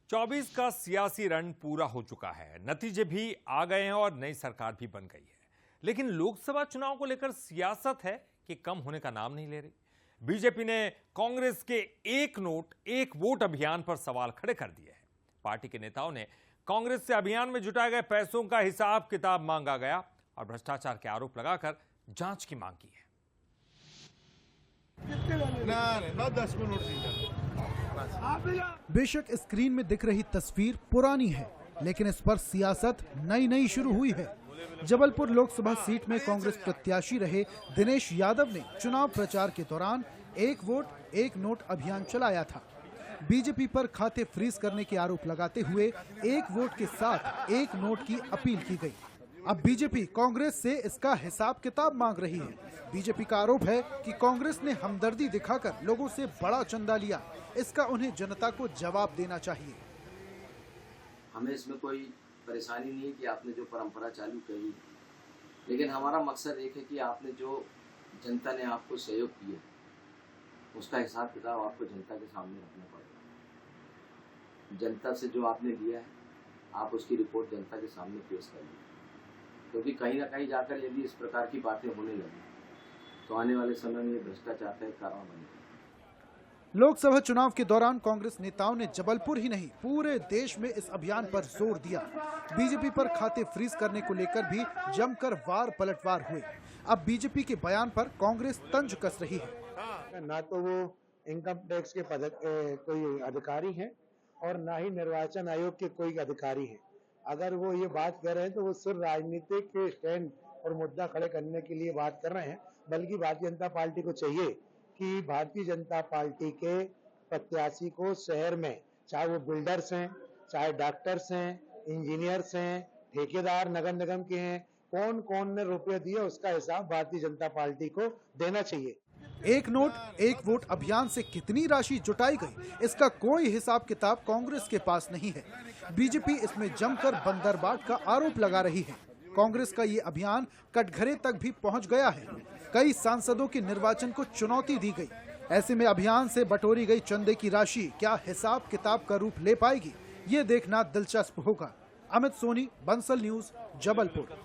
24 का सियासी रण पूरा हो चुका है, नतीजे भी आ गए हैं और नई सरकार भी बन गई है। लेकिन लोकसभा चुनाव को लेकर सियासत है कि कम होने का नाम नहीं ले रही। बीजेपी ने कांग्रेस के एक नोट एक वोट अभियान पर सवाल खड़े कर दिए हैं। पार्टी के नेताओं ने कांग्रेस से अभियान में जुटाए गए पैसों का हिसाब किताब मांगा गया और भ्रष्टाचार के आरोप लगाकर जांच की मांग की है। बेशक स्क्रीन में दिख रही तस्वीर पुरानी है, लेकिन इस पर सियासत नई शुरू हुई है। जबलपुर लोकसभा सीट में कांग्रेस प्रत्याशी रहे दिनेश यादव ने चुनाव प्रचार के दौरान एक वोट एक नोट अभियान चलाया था। बीजेपी पर खाते फ्रीज करने के आरोप लगाते हुए एक वोट के साथ एक नोट की अपील की गई। अब बीजेपी कांग्रेस से इसका हिसाब किताब मांग रही है। बीजेपी का आरोप है कि कांग्रेस ने हमदर्दी दिखाकर लोगों से बड़ा चंदा लिया। इसका उन्हें जनता को जवाब देना चाहिए। हमें इसमें कोई परेशानी नहीं है कि आपने जो परंपरा चालू करी, लेकिन हमारा मकसद एक है कि आपने जो जनता ने आपको सहयोग किया उसका हिसाब किताब आपको जनता के सामने रखना पड़ेगा। जनता से जो आपने लिया है आप उसकी रिपोर्ट जनता के सामने पेश करिए, क्योंकि कहीं ना कहीं जाकर यदि इस प्रकार की बातें होने लगी तो आने वाले समय में ये भ्रष्टाचार का एक कारण बनेगा। लोकसभा चुनाव के दौरान कांग्रेस नेताओं ने जबलपुर ही नहीं पूरे देश में इस अभियान पर जोर दिया। बीजेपी पर खाते फ्रीज करने को लेकर भी जमकर वार पलटवार हुए। अब बीजेपी के बयान पर कांग्रेस तंज कस रही है। ना तो वो इनकम टैक्स के कोई अधिकारी हैं और ना ही निर्वाचन आयोग के कोई अधिकारी हैं। अगर वो ये बात कर रहे हैं तो वो सिर्फ राजनीतिक स्टैंड और मुद्दा खड़े करने के लिए बात कर रहे हैं, बल्कि भारतीय जनता पार्टी को चाहिए कि भारतीय जनता पार्टी के प्रत्याशी को शहर में, चाहे वो बिल्डर्स हैं, चाहे डॉक्टर्स हैं, इंजीनियर्स हैं, ठेकेदार नगर निगम के हैं, कौन कौन ने रुपये दिए उसका हिसाब भारतीय जनता पार्टी को देना चाहिए। एक नोट एक वोट अभियान से कितनी राशि जुटाई गई, इसका कोई हिसाब किताब कांग्रेस के पास नहीं है। बीजेपी इसमें जमकर बंदरबाट का आरोप लगा रही है। कांग्रेस का ये अभियान कटघरे तक भी पहुंच गया है। कई सांसदों के निर्वाचन को चुनौती दी गई। ऐसे में अभियान से बटोरी गई चंदे की राशि क्या हिसाब किताब का रूप ले पाएगी, ये देखना दिलचस्प होगा। अमित सोनी, बंसल न्यूज, जबलपुर।